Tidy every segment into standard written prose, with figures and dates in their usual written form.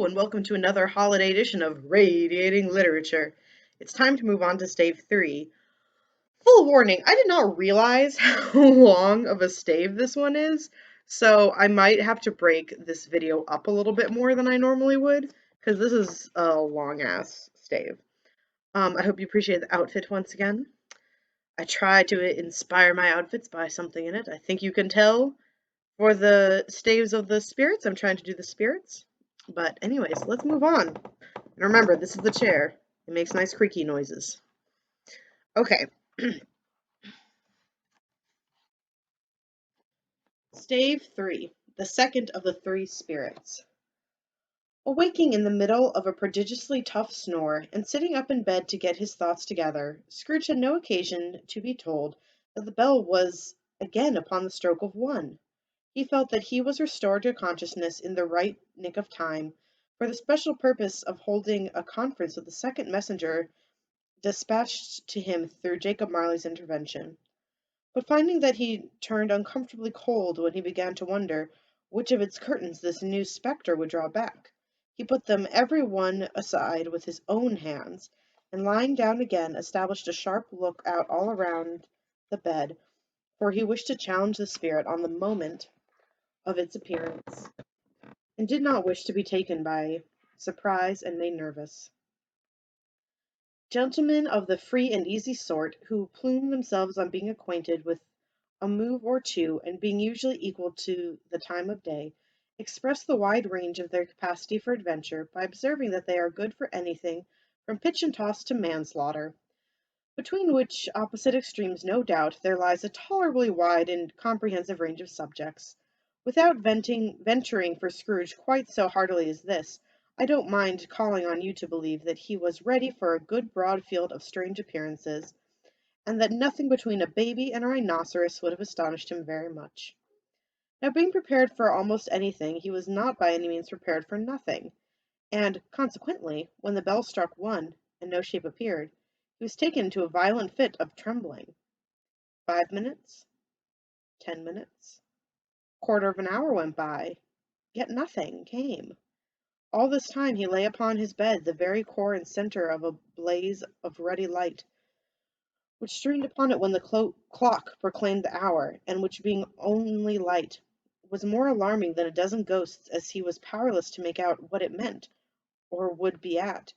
Hello, and welcome to another holiday edition of Radiating Literature. It's time to move on to stave 3. Full warning, I did not realize how long of a stave this one is, so I might have to break this video up a little bit more than I normally would, because this is a long-ass stave. I hope you appreciate the outfit once again. I try to inspire my outfits by something in it. I think you can tell. For the staves of the spirits, I'm trying to do the spirits. But anyways, let's move on. And remember, this is the chair. It makes nice creaky noises. Okay. Stave 3, the second of the three spirits. Awaking in the middle of a prodigiously tough snore, and sitting up in bed to get his thoughts together, Scrooge had no occasion to be told that the bell was again upon the stroke of 1. He felt that he was restored to consciousness in the right nick of time, for the special purpose of holding a conference with the second messenger despatched to him through Jacob Marley's intervention. But finding that he turned uncomfortably cold when he began to wonder which of its curtains this new spectre would draw back, he put them every one aside with his own hands, and lying down again, established a sharp look out all around the bed, for he wished to challenge the spirit on the moment of its appearance, and did not wish to be taken by surprise and made nervous. Gentlemen of the free and easy sort, who plume themselves on being acquainted with a move or two, and being usually equal to the time of day, express the wide range of their capacity for adventure by observing that they are good for anything from pitch and toss to manslaughter, between which opposite extremes, no doubt, there lies a tolerably wide and comprehensive range of subjects. Without venturing for Scrooge quite so heartily as this, I don't mind calling on you to believe that he was ready for a good broad field of strange appearances, and that nothing between a baby and a rhinoceros would have astonished him very much. Now, being prepared for almost anything, he was not by any means prepared for nothing, and, consequently, when the bell struck 1, and no shape appeared, he was taken into a violent fit of trembling. 5 minutes, 10 minutes, quarter of an hour went by, yet nothing came. All this time he lay upon his bed, the very core and centre of a blaze of ruddy light, which streamed upon it when the clock proclaimed the hour, and which, being only light, was more alarming than a dozen ghosts, as he was powerless to make out what it meant, or would be at,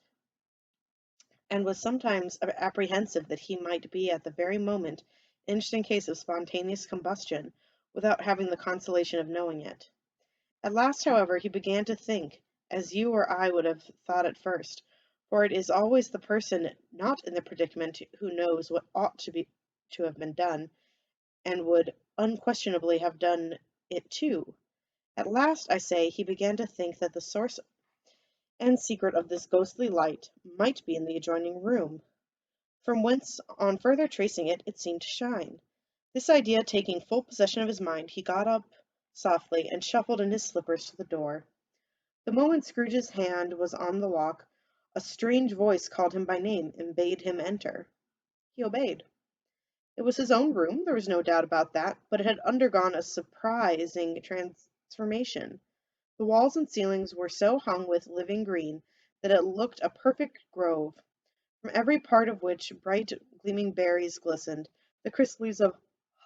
and was sometimes apprehensive that he might be at the very moment an instant case of spontaneous combustion, without having the consolation of knowing it. At last, however, he began to think, as you or I would have thought at first, for it is always the person not in the predicament who knows what ought to have been done, and would unquestionably have done it too. At last, I say, he began to think that the source and secret of this ghostly light might be in the adjoining room, from whence, on further tracing it, it seemed to shine. This idea taking full possession of his mind, he got up softly, and shuffled in his slippers to the door. The moment Scrooge's hand was on the lock, a strange voice called him by name, and bade him enter. He obeyed. It was his own room, there was no doubt about that, but it had undergone a surprising transformation. The walls and ceilings were so hung with living green that it looked a perfect grove, from every part of which bright gleaming berries glistened. The crisp leaves of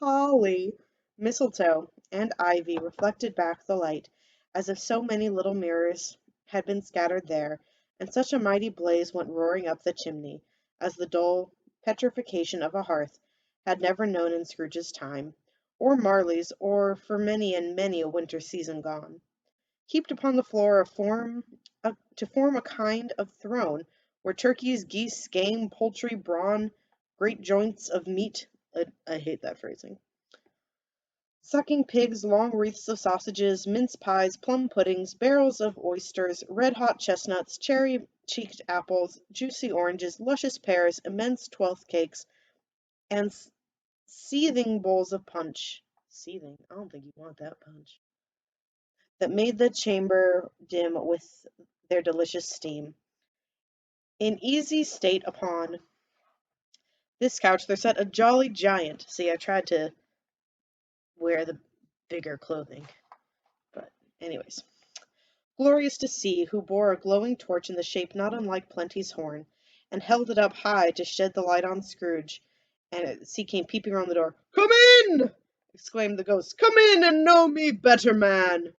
holly, mistletoe, and ivy reflected back the light, as if so many little mirrors had been scattered there, and such a mighty blaze went roaring up the chimney, as the dull petrification of a hearth had never known in Scrooge's time, or Marley's, or for many and many a winter season gone. Heaped upon the floor to form a kind of throne, were turkeys, geese, game, poultry, brawn, great joints of meat, I hate that phrasing, sucking pigs, long wreaths of sausages, mince pies, plum puddings, barrels of oysters, red-hot chestnuts, cherry-cheeked apples, juicy oranges, luscious pears, immense twelfth cakes, and seething bowls of punch. Seething? I don't think you want that punch. That made the chamber dim with their delicious steam. In easy state upon this couch there sat a jolly giant. See, I tried to wear the bigger clothing. But anyways. glorious to see, who bore a glowing torch in the shape not unlike Plenty's horn, and held it up high to shed the light on Scrooge, and as he came peeping round the door. "Come in!" exclaimed the ghost. "Come in and know me better, man."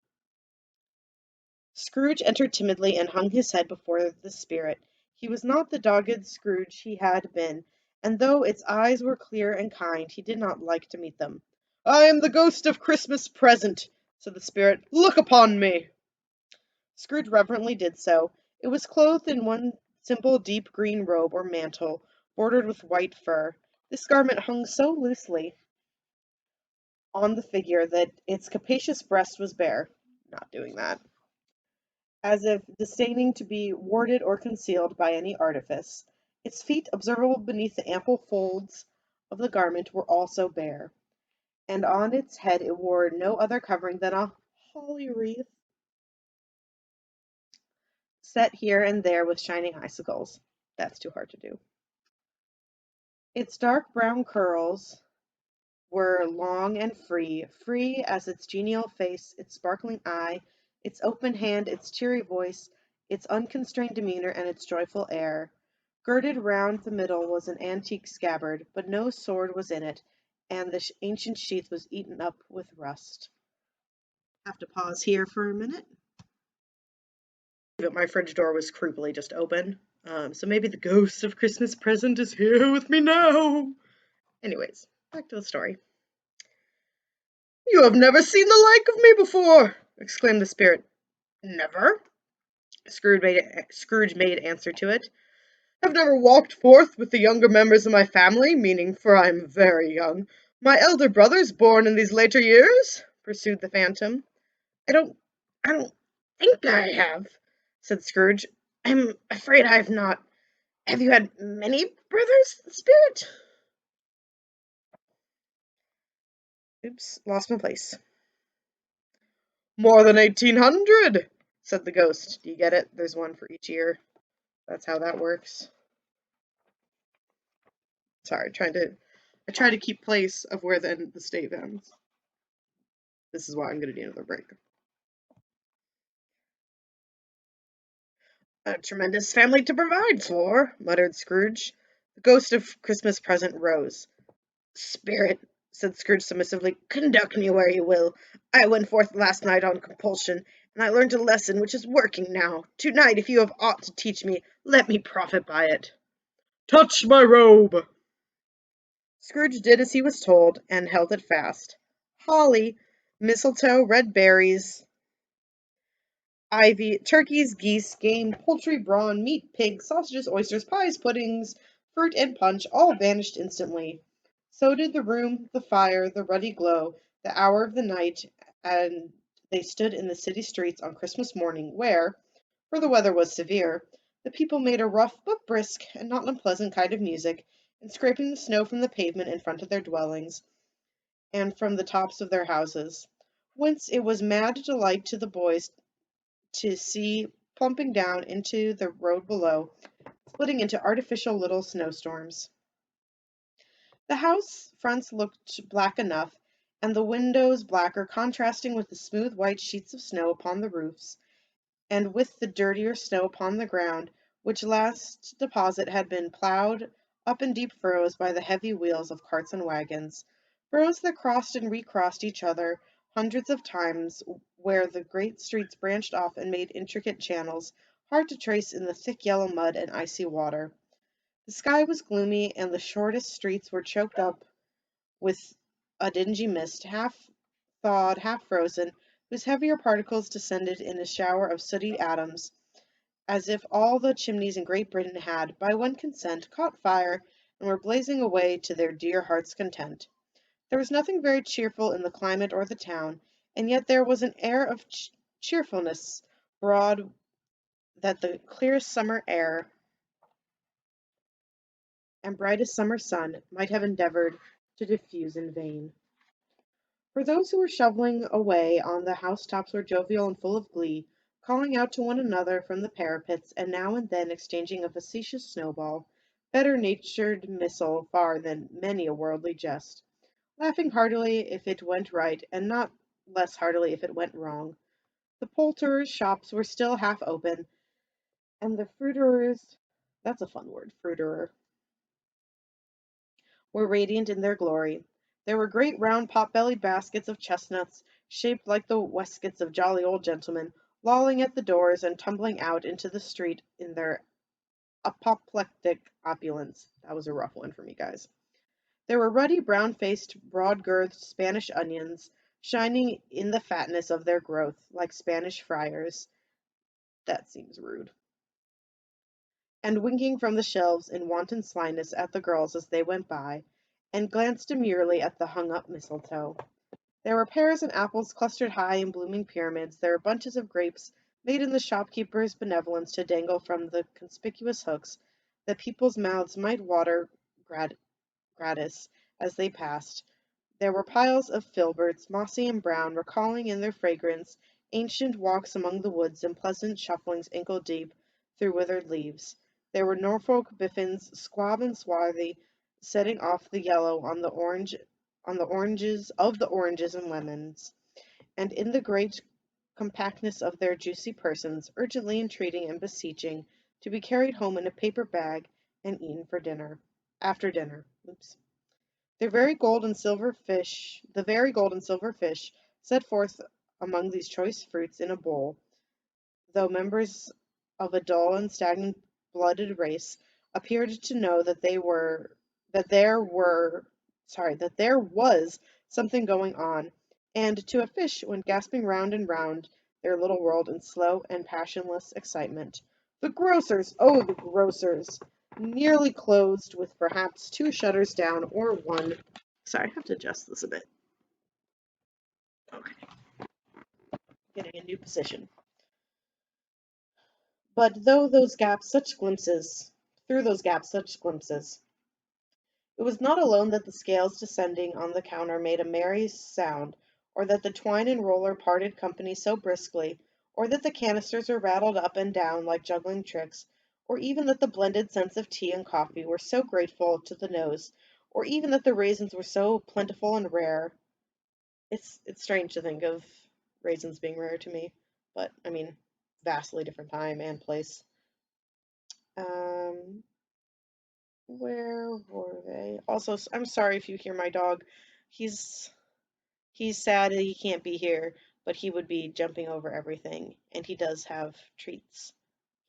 Scrooge entered timidly and hung his head before the spirit. He was not the dogged Scrooge he had been, and though its eyes were clear and kind, he did not like to meet them. "I am the ghost of Christmas Present," said the spirit. "Look upon me." Scrooge reverently did so. It was clothed in one simple deep green robe or mantle, bordered with white fur. This garment hung so loosely on the figure that its capacious breast was bare. Not doing that. As if disdaining to be warded or concealed by any artifice. Its feet, observable beneath the ample folds of the garment, were also bare, and on its head it wore no other covering than a holly wreath, set here and there with shining icicles. That's too hard to do. Its dark brown curls were long and free as its genial face, its sparkling eye, its open hand, its cheery voice, its unconstrained demeanor, and its joyful air. Girded round the middle was an antique scabbard, but no sword was in it, and the ancient sheath was eaten up with rust. I have to pause here for a minute. My fridge door was creepily just open, so maybe the ghost of Christmas Present is here with me now. Anyways, back to the story. "You have never seen the like of me before!" exclaimed the spirit. "Never?" Scrooge made answer to it. "Have never walked forth with the younger members of my family, meaning, for I am very young, my elder brothers born in these later years?" pursued the phantom. I don't think I have," said Scrooge. "I'm afraid I have not. Have you had many brothers, spirit?" Oops, lost my place. "More than 1,800," said the ghost. Do you get it? There's one for each year. That's how that works. Sorry, I try to keep place of where the stave ends. This is why I'm going to need another break. "A tremendous family to provide for," muttered Scrooge. The ghost of Christmas Present rose. "Spirit," said Scrooge submissively, "conduct me where you will. I went forth last night on compulsion, and I learned a lesson which is working now. To-night, if you have aught to teach me, let me profit by it." "Touch my robe!" Scrooge did as he was told, and held it fast. Holly, mistletoe, red berries, ivy, turkeys, geese, game, poultry, brawn, meat, pigs, sausages, oysters, pies, puddings, fruit, and punch all vanished instantly. So did the room, the fire, the ruddy glow, the hour of the night, and they stood in the city streets on Christmas morning, where, for the weather was severe, the people made a rough but brisk and not unpleasant kind of music, in scraping the snow from the pavement in front of their dwellings, and from the tops of their houses, whence it was mad delight to the boys to see plumping down into the road below, splitting into artificial little snowstorms. The house fronts looked black enough, and the windows blacker, contrasting with the smooth white sheets of snow upon the roofs, and with the dirtier snow upon the ground, which last deposit had been ploughed up in deep furrows by the heavy wheels of carts and wagons, furrows that crossed and recrossed each other hundreds of times, where the great streets branched off and made intricate channels, hard to trace in the thick yellow mud and icy water. The sky was gloomy, and the shortest streets were choked up with a dingy mist, half thawed, half frozen, whose heavier particles descended in a shower of sooty atoms, as if all the chimneys in Great Britain had, by one consent, caught fire, and were blazing away to their dear hearts' content. There was nothing very cheerful in the climate or the town, and yet there was an air of cheerfulness broad that the clearest summer air and brightest summer sun might have endeavoured to diffuse in vain. For those who were shovelling away on the housetops were jovial and full of glee, calling out to one another from the parapets, and now and then exchanging a facetious snowball, better-natured missile far than many a worldly jest, laughing heartily if it went right, and not less heartily if it went wrong. The poulterers' shops were still half open, and the fruiterers, that's a fun word, fruiterer, were radiant in their glory. There were great round pot-bellied baskets of chestnuts, shaped like the waistcoats of jolly old gentlemen, lolling at the doors and tumbling out into the street in their apoplectic opulence. That was a rough one for me, guys. There were ruddy, brown-faced, broad-girthed Spanish onions, shining in the fatness of their growth, like Spanish friars. That seems rude. And winking from the shelves in wanton slyness at the girls as they went by, and glanced demurely at the hung-up mistletoe. There were pears and apples clustered high in blooming pyramids. There were bunches of grapes made in the shopkeeper's benevolence to dangle from the conspicuous hooks, that people's mouths might water gratis as they passed. There were piles of filberts, mossy and brown, recalling in their fragrance ancient walks among the woods and pleasant shufflings ankle-deep through withered leaves. There were Norfolk biffins, squab and swarthy, setting off the yellow on the oranges and lemons, and in the great compactness of their juicy persons, urgently entreating and beseeching to be carried home in a paper bag and eaten after dinner. Oops. The very gold and silver fish, set forth among these choice fruits in a bowl, though members of a dull and stagnant-blooded race, appeared to know that that there was something going on, and to a fish went gasping round and round their little world in slow and passionless excitement. The grocers! Oh, the grocers! Nearly closed, with perhaps two shutters down, or one. Sorry, I have to adjust this a bit. Okay, getting a new position. But through those gaps, such glimpses. It was not alone that the scales descending on the counter made a merry sound, or that the twine and roller parted company so briskly, or that the canisters were rattled up and down like juggling tricks, or even that the blended scents of tea and coffee were so grateful to the nose, or even that the raisins were so plentiful and rare. It's strange to think of raisins being rare to me, but I mean, vastly different time and place. Um, where were they? Also, I'm sorry if you hear my dog. He's he's sad that he can't be here, but he would be jumping over everything, and he does have treats.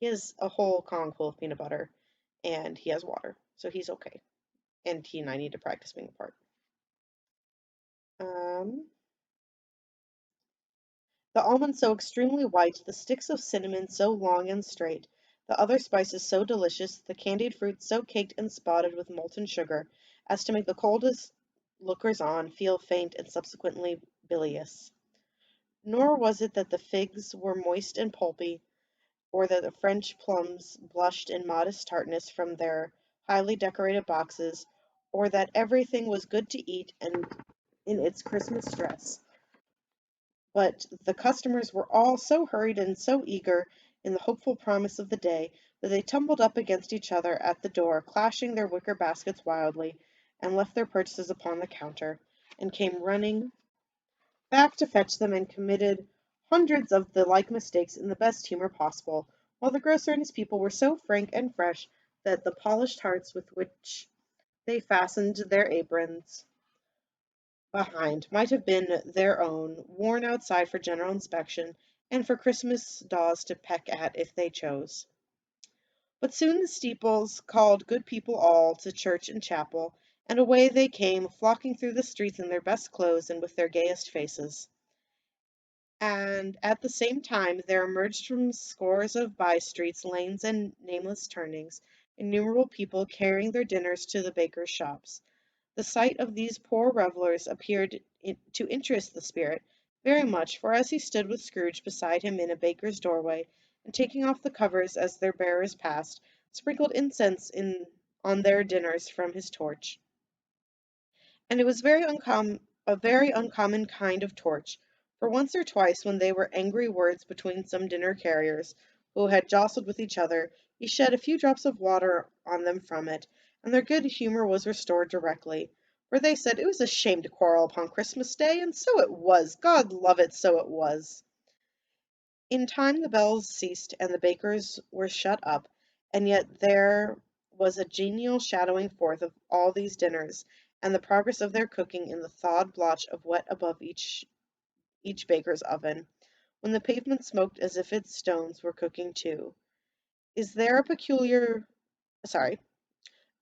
He has a whole Kong full of peanut butter, and he has water, so he's okay. And he and I need to practice being apart. Um, the almonds so extremely white, the sticks of cinnamon so long and straight, the other spices so delicious, the candied fruits so caked and spotted with molten sugar, as to make the coldest lookers on feel faint and subsequently bilious. Nor was it that the figs were moist and pulpy, or that the French plums blushed in modest tartness from their highly decorated boxes, or that everything was good to eat and in its Christmas dress. But the customers were all so hurried and so eager in the hopeful promise of the day, that they tumbled up against each other at the door, clashing their wicker baskets wildly, and left their purchases upon the counter, and came running back to fetch them, and committed hundreds of the like mistakes in the best humour possible, while the grocer and his people were so frank and fresh that the polished hearts with which they fastened their aprons behind might have been their own, worn outside for general inspection, and for Christmas daws to peck at if they chose. But soon the steeples called good people all to church and chapel, and away they came, flocking through the streets in their best clothes and with their gayest faces. And at the same time there emerged from scores of by-streets, lanes, and nameless turnings, innumerable people carrying their dinners to the bakers' shops. The sight of these poor revellers appeared to interest the spirit very much, for as he stood with Scrooge beside him in a baker's doorway, and taking off the covers as their bearers passed, sprinkled incense on their dinners from his torch. And it was a very uncommon kind of torch, for once or twice when they were angry words between some dinner carriers, who had jostled with each other, he shed a few drops of water on them from it, and their good humour was restored directly, for they said it was a shame to quarrel upon Christmas Day, and so it was, God love it, so it was. In time the bells ceased and the bakers were shut up, and yet there was a genial shadowing forth of all these dinners, and the progress of their cooking in the thawed blotch of wet above each baker's oven, when the pavement smoked as if its stones were cooking too. Is there a peculiar sorry,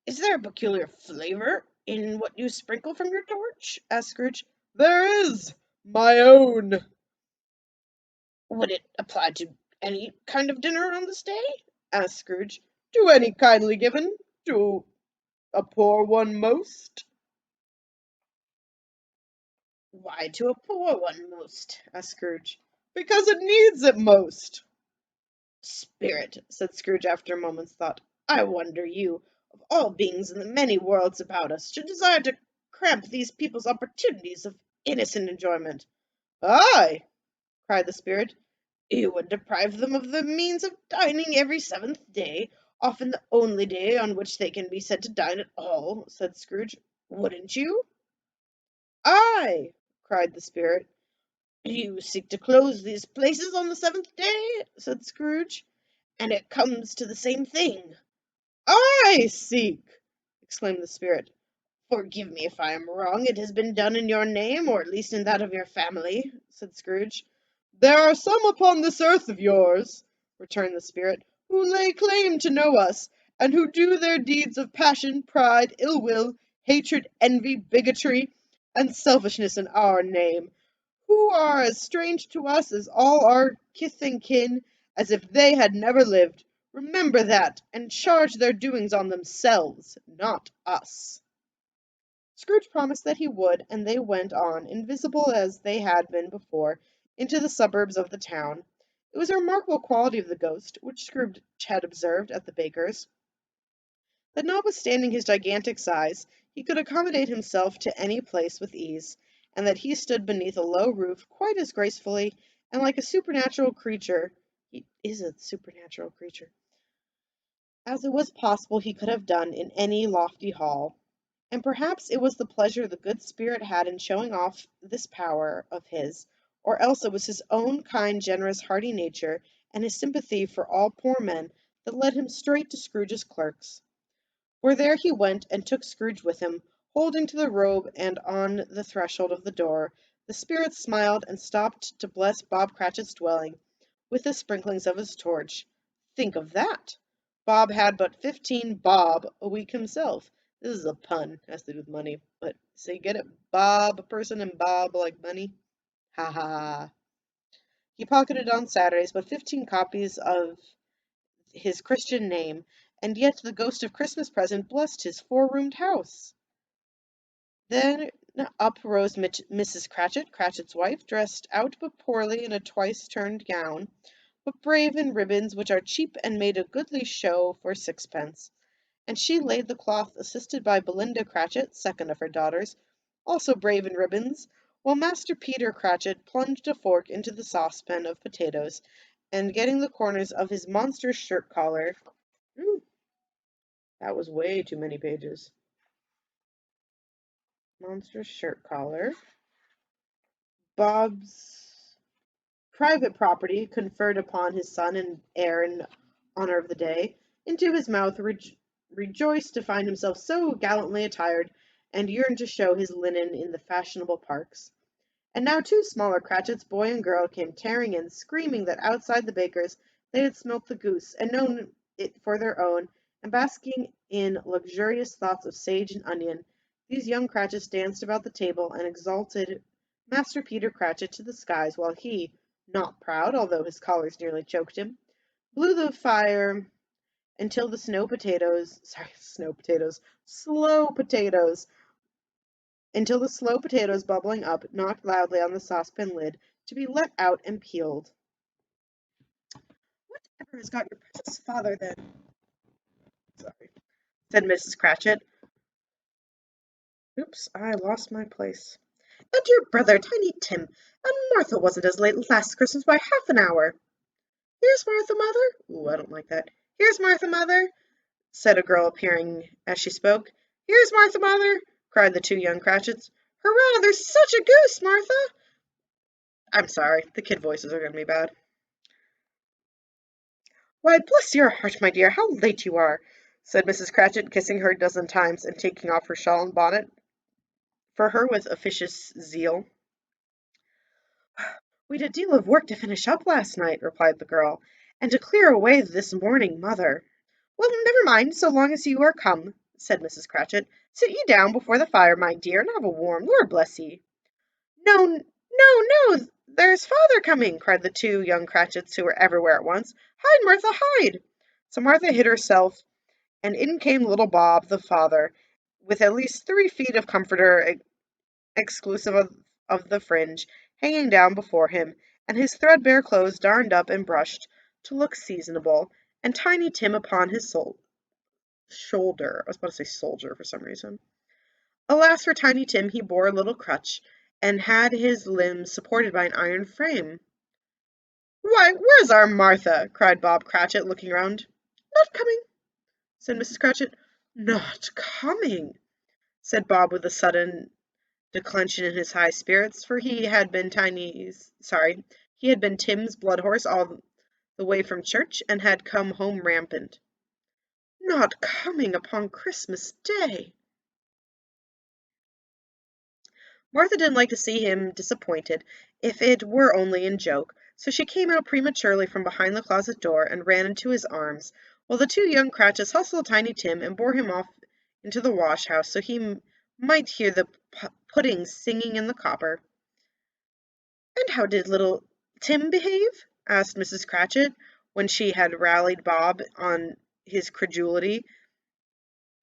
is there a peculiar flavour in what you sprinkle from your torch? Asked Scrooge. There is, my own. Would it apply to any kind of dinner on this day? Asked Scrooge. To any kindly given, to a poor one most. Why to a poor one most? Asked Scrooge. Because it needs it most. Spirit, said Scrooge after a moment's thought, I wonder you, of all beings in the many worlds about us, should desire to cramp these people's opportunities of innocent enjoyment. Aye, cried the Spirit, you would deprive them of the means of dining every seventh day, often the only day on which they can be said to dine at all, said Scrooge. Wouldn't you? Aye, cried the Spirit. You seek to close these places on the seventh day, said Scrooge, and it comes to the same thing. I seek, exclaimed the Spirit. Forgive me if I am wrong. It has been done in your name, or at least in that of your family, said Scrooge. There are some upon this earth of yours, returned the Spirit, who lay claim to know us, and who do their deeds of passion, pride, ill will, hatred, envy, bigotry, and selfishness in our name, who are as strange to us as all our kith and kin, as if they had never lived. Remember that, and charge their doings on themselves, not us. Scrooge promised that he would, and they went on, invisible as they had been before, into the suburbs of the town. It was a remarkable quality of the ghost, which Scrooge had observed at the baker's, that notwithstanding his gigantic size, he could accommodate himself to any place with ease, and that he stood beneath a low roof quite as gracefully and like a supernatural creature he is a supernatural creature as it was possible he could have done in any lofty hall. And perhaps it was the pleasure the good Spirit had in showing off this power of his, or else it was his own kind, generous, hearty nature, and his sympathy for all poor men, that led him straight to Scrooge's clerks. For there he went, and took Scrooge with him, holding to the robe, and on the threshold of the door, the Spirit smiled and stopped to bless Bob Cratchit's dwelling, with the sprinklings of his torch. Think of that! Bob had but 15 bob a week himself. This is a pun, has to do with money, but so you get it? Bob a person and Bob like money? Ha ha ha. He pocketed on Saturdays but 15 copies of his Christian name, and yet the ghost of Christmas present blessed his four-roomed house. Then up rose Mrs. Cratchit, Cratchit's wife, dressed out but poorly in a twice-turned gown, but brave in ribbons which are cheap and made a goodly show for sixpence, and she laid the cloth assisted by Belinda Cratchit, second of her daughters, also brave in ribbons, while Master Peter Cratchit plunged a fork into the saucepan of potatoes, and getting the corners of his monstrous shirt collar. Ooh, that was way too many pages. Monstrous shirt collar. Bob's private property conferred upon his son and heir in honor of the day, into his mouth, rejoiced to find himself so gallantly attired, and yearned to show his linen in the fashionable parks. And now two smaller Cratchits, boy and girl, came tearing in, screaming that outside the baker's they had smelt the goose, and known it for their own, and basking in luxurious thoughts of sage and onion, these young Cratchits danced about the table, and exalted Master Peter Cratchit to the skies, while he, not proud, although his collars nearly choked him, blew the fire until the slow potatoes, until the slow potatoes bubbling up knocked loudly on the saucepan lid, to be let out and peeled. Whatever has got your precious father, then? Sorry, said Mrs. Cratchit. Oops, I lost my place. And your brother, Tiny Tim, and Martha wasn't as late last Christmas by half an hour. Here's Martha, mother. Ooh, I don't like that. Here's Martha, mother, said a girl appearing as she spoke. Here's Martha, mother, cried the two young Cratchits. Hurrah, there's such a goose, Martha! I'm sorry, the kid voices are going to be bad. "Why, bless your heart, my dear, how late you are!" said Mrs. Cratchit, kissing her a dozen times, and taking off her shawl and bonnet for her with officious zeal. "We'd a deal of work to finish up last night," replied the girl, "and to clear away this morning, mother." "Well, never mind, so long as you are come," said Mrs. Cratchit. "Sit ye down before the fire, my dear, and have a warm, Lord bless ye." "No, no, no, there's father coming!" cried the two young Cratchits, who were everywhere at once. "Hide, Martha, hide!" So Martha hid herself, and in came little Bob, the father, with at least 3 feet of comforter, exclusive of the fringe, hanging down before him, and his threadbare clothes darned up and brushed to look seasonable, and Tiny Tim upon his shoulder. I was about to say soldier for some reason. Alas for Tiny Tim, he bore a little crutch, and had his limbs supported by an iron frame. "Why, where's our Martha?" cried Bob Cratchit, looking round. "Not coming," said Mrs. Cratchit. "Not coming," said Bob, with a sudden declension in his high spirits, for he had been Tim's blood horse all the way from church, and had come home rampant. "Not coming upon Christmas Day!" Martha didn't like to see him disappointed, if it were only in joke, so she came out prematurely from behind the closet door, and ran into his arms, while the two young Cratchits hustled Tiny Tim, and bore him off into the wash-house, so he might hear the pudding singing in the copper. "And how did little Tim behave?" asked Mrs. Cratchit, when she had rallied Bob on his credulity.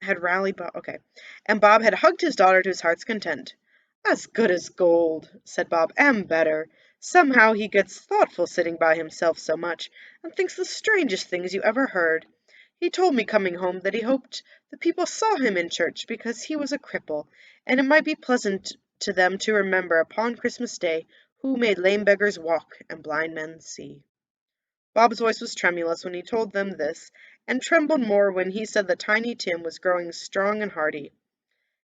And Bob had hugged his daughter to his heart's content. "As good as gold," said Bob, "and better. Somehow he gets thoughtful sitting by himself so much, and thinks the strangest things you ever heard. He told me coming home that he hoped the people saw him in church, because he was a cripple, and it might be pleasant to them to remember upon Christmas Day who made lame beggars walk and blind men see." Bob's voice was tremulous when he told them this, and trembled more when he said that Tiny Tim was growing strong and hearty.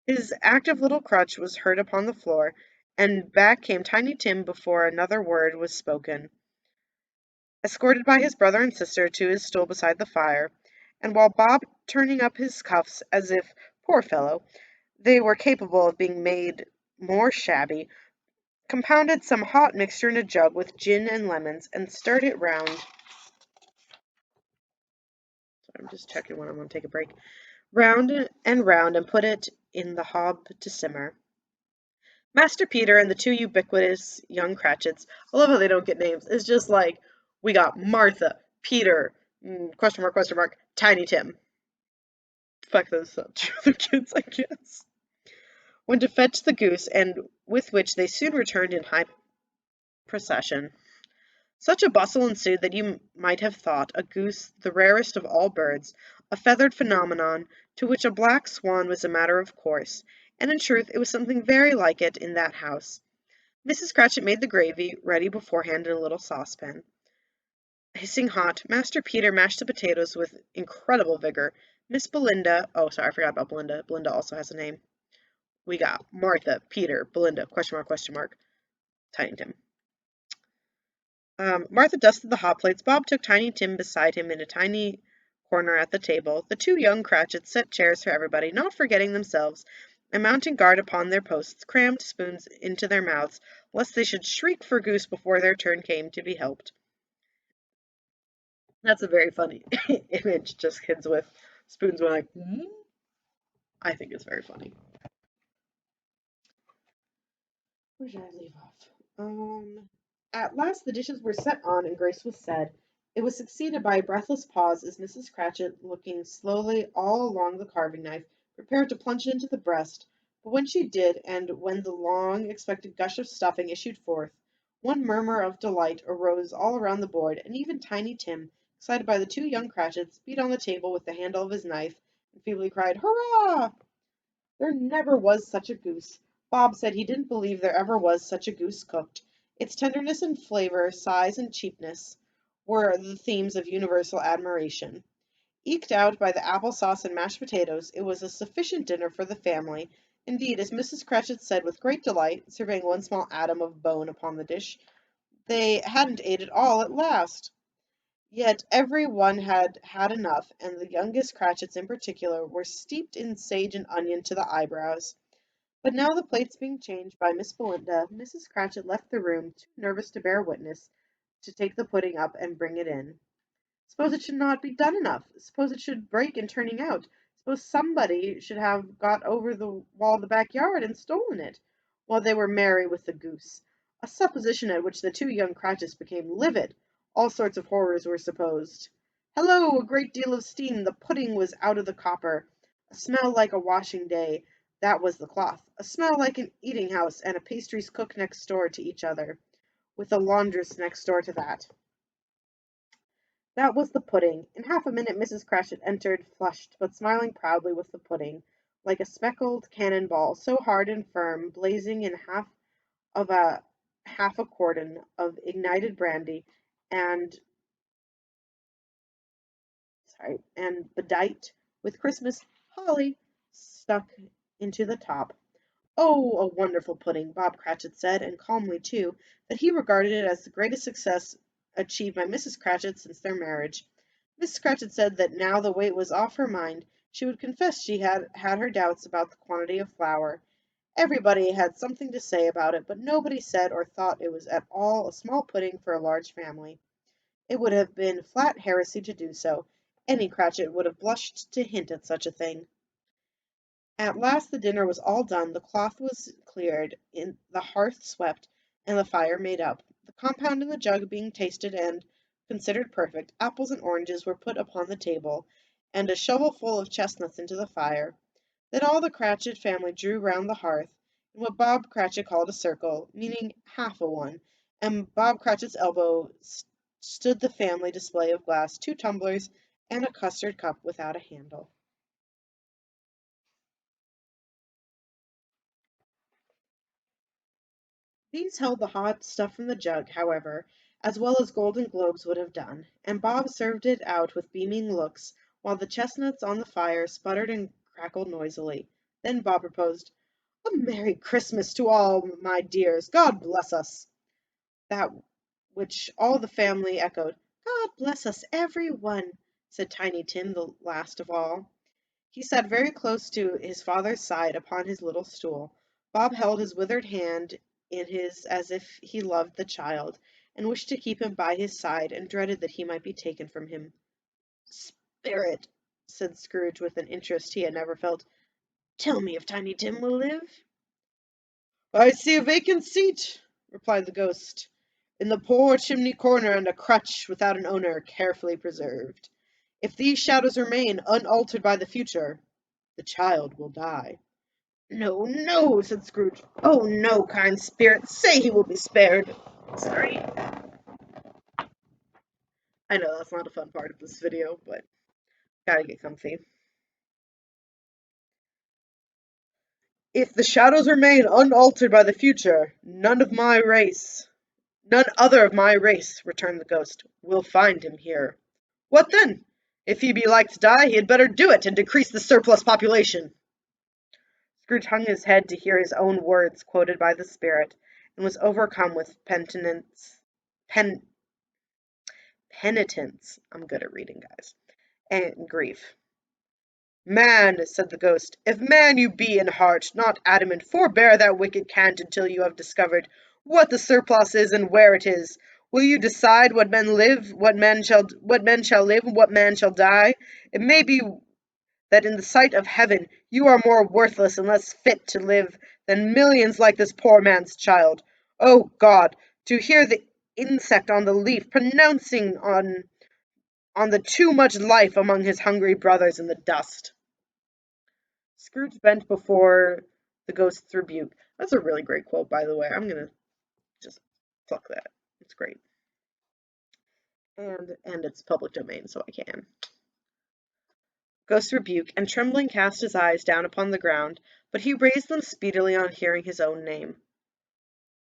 His active little crutch was heard upon the floor, and back came Tiny Tim before another word was spoken, escorted by his brother and sister to his stool beside the fire, and while Bob, turning up his cuffs as if, poor fellow, they were capable of being made more shabby, compounded some hot mixture in a jug with gin and lemons, and stirred it round. I'm just checking when I'm going to take a break. Round, and put it in the hob to simmer. Master Peter and the two ubiquitous young Cratchits, I love how they don't get names, it's just like, we got Martha, Peter, question mark, Tiny Tim. Fuck those other kids, I guess. Went to fetch the goose, and with which they soon returned in high procession. Such a bustle ensued that you might have thought a goose the rarest of all birds, a feathered phenomenon, to which a black swan was a matter of course, and in truth it was something very like it in that house. Mrs. Cratchit made the gravy ready beforehand in a little saucepan, hissing hot. Master Peter mashed the potatoes with incredible vigor. Miss Belinda, oh, sorry, I forgot about Belinda. Belinda also has a name. We got Martha, Peter, Belinda, question mark, Tiny Tim. Martha dusted the hot plates. Bob took Tiny Tim beside him in a tiny corner at the table. The two young Cratchits set chairs for everybody, not forgetting themselves, and mounting guard upon their posts, crammed spoons into their mouths, lest they should shriek for goose before their turn came to be helped. That's a very funny image, just kids with spoons going like, I think it's very funny. Where did I leave off? At last the dishes were set on, and grace was said. It was succeeded by a breathless pause, as Mrs. Cratchit, looking slowly all along the carving knife, prepared to plunge it into the breast. But when she did, and when the long-expected gush of stuffing issued forth, one murmur of delight arose all around the board, and even Tiny Tim, excited by the two young Cratchits, beat on the table with the handle of his knife, and feebly cried, "Hurrah!" There never was such a goose. Bob said he didn't believe there ever was such a goose cooked. Its tenderness and flavour, size and cheapness, were the themes of universal admiration. Eked out by the apple sauce and mashed potatoes, it was a sufficient dinner for the family. Indeed, as Mrs. Cratchit said with great delight, surveying one small atom of bone upon the dish, they hadn't ate it all at last. Yet every one had had enough, and the youngest Cratchits in particular were steeped in sage and onion to the eyebrows. But now the plates being changed by Miss Belinda, Mrs. Cratchit left the room, too nervous to bear witness, to take the pudding up and bring it in. Suppose it should not be done enough? Suppose it should break in turning out? Suppose somebody should have got over the wall of the backyard and stolen it, while they were merry with the goose? A supposition at which the two young Cratchits became livid. All sorts of horrors were supposed. Hello! A great deal of steam. The pudding was out of the copper. A smell like a washing day. That was the cloth. A smell like an eating house, and a pastry's cook next door to each other, with a laundress next door to that. That was the pudding. In half a minute Mrs. Cratchit entered, flushed, but smiling proudly with the pudding, like a speckled cannon ball, so hard and firm, blazing in half a quartern of ignited brandy, and and bedight with Christmas holly stuck into the top. Oh, a wonderful pudding, Bob Cratchit said, and calmly too, that he regarded it as the greatest success achieved by Mrs. Cratchit since their marriage. Mrs. Cratchit said that now the weight was off her mind, she would confess she had had her doubts about the quantity of flour. Everybody had something to say about it, but nobody said or thought it was at all a small pudding for a large family. It would have been flat heresy to do so. Any Cratchit would have blushed to hint at such a thing. At last the dinner was all done, the cloth was cleared, the hearth swept, and the fire made up. The compound in the jug being tasted and considered perfect, apples and oranges were put upon the table, and a shovelful of chestnuts into the fire. Then all the Cratchit family drew round the hearth, in what Bob Cratchit called a circle, meaning half a one, and Bob Cratchit's elbow stood the family display of glass, 2 tumblers, and a custard cup without a handle. These held the hot stuff from the jug, however, as well as golden globes would have done, and Bob served it out with beaming looks, while the chestnuts on the fire sputtered and crackled noisily. Then Bob proposed, "A Merry Christmas to all, my dears! God bless us!" That which all the family echoed. "God bless us, every one," said Tiny Tim, the last of all. He sat very close to his father's side upon his little stool. Bob held his withered hand in his as if he loved the child, and wished to keep him by his side, and dreaded that he might be taken from him. "Spirit," said Scrooge with an interest he had never felt, "tell me if Tiny Tim will live." "I see a vacant seat," replied the Ghost, "in the poor chimney corner, and a crutch without an owner, carefully preserved. If these shadows remain unaltered by the future, the child will die." "No, no," said Scrooge. "Oh, no, kind spirit, say he will be spared." Sorry. I know that's not a fun part of this video, but gotta get comfy. "If the shadows remain unaltered by the future, none other of my race," returned the Ghost, "will find him here." "What then? If he be like to die, he had better do it, and decrease the surplus population." Scrooge hung his head to hear his own words quoted by the spirit, and was overcome with pen, penitence. I'm good at reading, guys. And grief. "Man," said the Ghost, "if man you be in heart, not adamant, forbear that wicked cant until you have discovered what the surplus is and where it is. Will you decide what men live, what men shall live, and what man shall die? It may be that in the sight of heaven you are more worthless and less fit to live than millions like this poor man's child. O God, to hear the insect on the leaf pronouncing on the too much life among his hungry brothers in the dust." Scrooge bent before the Ghost's rebuke. That's a really great quote, by the way. I'm gonna just pluck that. It's great. And it's public domain, so I can. Ghost rebuke, and trembling cast his eyes down upon the ground, but he raised them speedily on hearing his own name.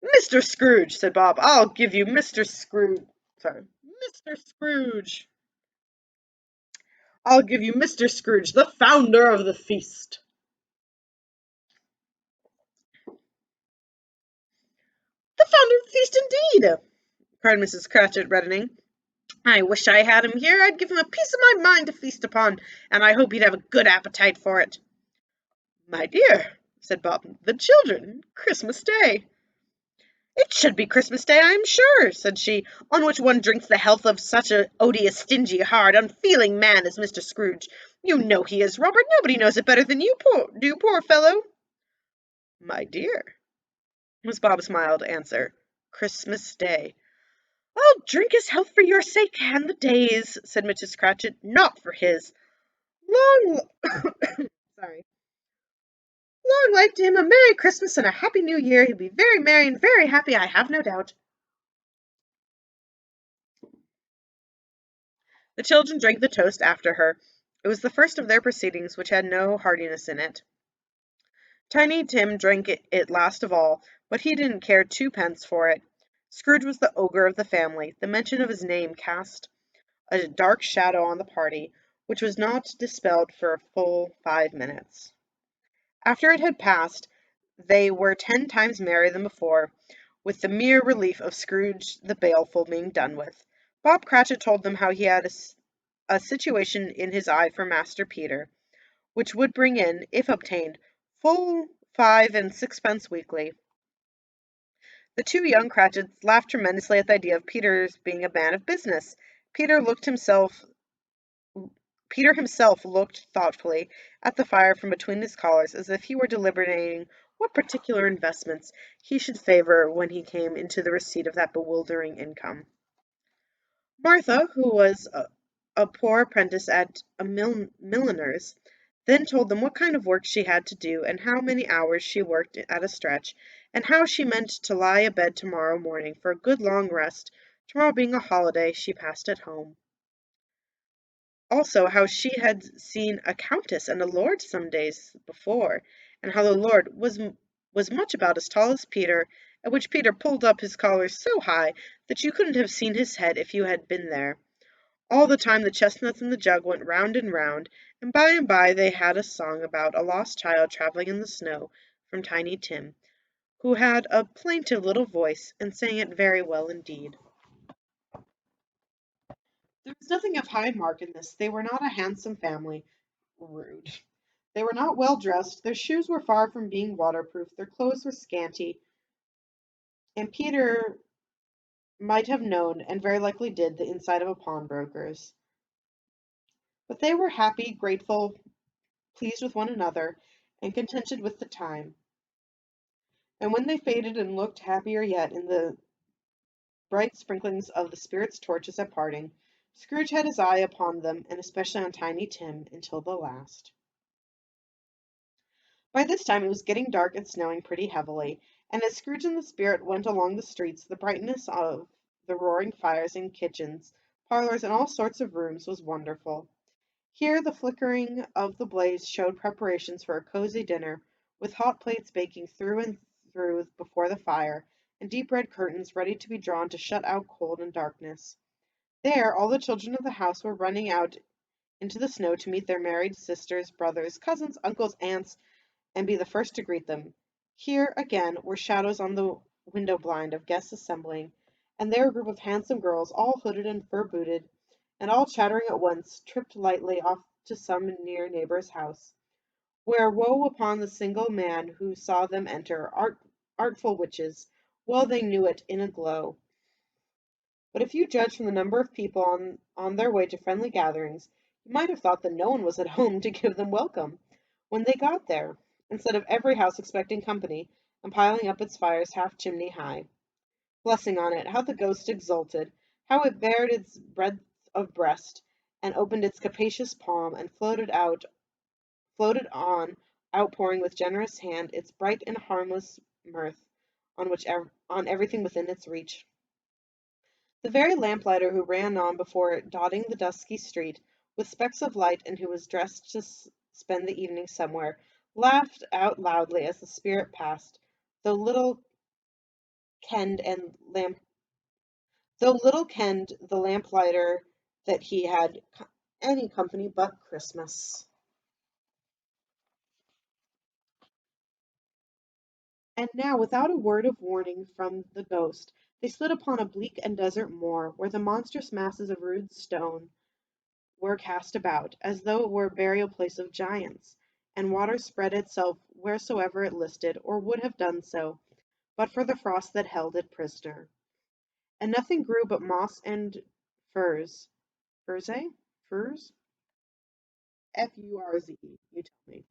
"Mr. Scrooge," said Bob, "I'll give you Mr. Scrooge. Sorry, Mr. Scrooge. I'll give you Mr. Scrooge, the founder of the feast." "The founder of the feast, indeed!" cried Mrs. Cratchit, reddening. I wish I had him here. I'd give him a piece of my mind to feast upon, and I hope he'd have a good appetite for it." "My dear," said Bob, "the children! Christmas Day!" "It should be Christmas Day, I am sure," said she, "on which one drinks the health of such a odious, stingy, hard, unfeeling man as Mr. Scrooge. You know he is, Robert. Nobody knows it better than you do, poor fellow." "My dear," was Bob's mild answer, "Christmas Day." "I'll drink his health for your sake and the day's," said Mrs. Cratchit, "not for his. Long, sorry, long life to him, a Merry Christmas and a Happy New Year. He'll be very merry and very happy, I have no doubt." The children drank the toast after her. It was the first of their proceedings which had no heartiness in it. Tiny Tim drank it last of all, but he didn't care twopence for it. Scrooge was the ogre of the family. The mention of his name cast a dark shadow on the party, which was not dispelled for a full 5 minutes. After it had passed, they were 10 times merrier than before, with the mere relief of Scrooge the Baleful being done with. Bob Cratchit told them how he had a situation in his eye for Master Peter, which would bring in, if obtained, full 5 and 6 pence weekly. The two young Cratchits laughed tremendously at the idea of Peter's being a man of business. Peter himself looked thoughtfully at the fire from between his collars, as if he were deliberating what particular investments he should favour when he came into the receipt of that bewildering income. Martha, who was a poor apprentice at a milliner's, then told them what kind of work she had to do, and how many hours she worked at a stretch, and how she meant to lie abed tomorrow morning for a good long rest, tomorrow being a holiday she passed at home. Also how she had seen a countess and a lord some days before, and how the lord was much about as tall as Peter, at which Peter pulled up his collar so high that you couldn't have seen his head if you had been there. All the time the chestnuts in the jug went round and by they had a song about a lost child travelling in the snow from Tiny Tim, who had a plaintive little voice, and sang it very well indeed. There was nothing of high mark in this. They were not a handsome family. Rude. They were not well dressed, their shoes were far from being waterproof, their clothes were scanty, and Peter might have known, and very likely did, the inside of a pawnbroker's. But they were happy, grateful, pleased with one another, and contented with the time. And when they faded and looked happier yet in the bright sprinklings of the spirits' torches at parting, Scrooge had his eye upon them, and especially on Tiny Tim, until the last. By this time it was getting dark and snowing pretty heavily, and as Scrooge and the Spirit went along the streets, the brightness of the roaring fires in kitchens, parlours, and all sorts of rooms was wonderful. Here the flickering of the blaze showed preparations for a cosy dinner, with hot plates baking through and through before the fire, and deep red curtains ready to be drawn to shut out cold and darkness. There all the children of the house were running out into the snow to meet their married sisters, brothers, cousins, uncles, aunts, and be the first to greet them. Here, again, were shadows on the window blind of guests assembling, and there a group of handsome girls, all hooded and fur-booted, and all chattering at once, tripped lightly off to some near neighbour's house, where woe upon the single man who saw them enter, artful witches, well they knew it in a glow. But if you judged from the number of people on their way to friendly gatherings, you might have thought that no one was at home to give them welcome when they got there, instead of every house expecting company, and piling up its fires half chimney high. Blessing on it, how the ghost exulted! How it bared its breadth of breast, and opened its capacious palm, and floated on, outpouring with generous hand its bright and harmless mirth on everything within its reach. The very lamplighter who ran on before it, dotting the dusky street with specks of light, and who was dressed to spend the evening somewhere, laughed out loudly as the spirit passed, though little kenned the lamplighter that he had any company but Christmas. And now, without a word of warning from the ghost, They stood upon a bleak and desert moor, where the monstrous masses of rude stone were cast about, as though it were a burial place of giants, and water spread itself wheresoever it listed, or would have done so, but for the frost that held it prisoner. And nothing grew but moss and furze. Furze? Furze? Furze, you tell me.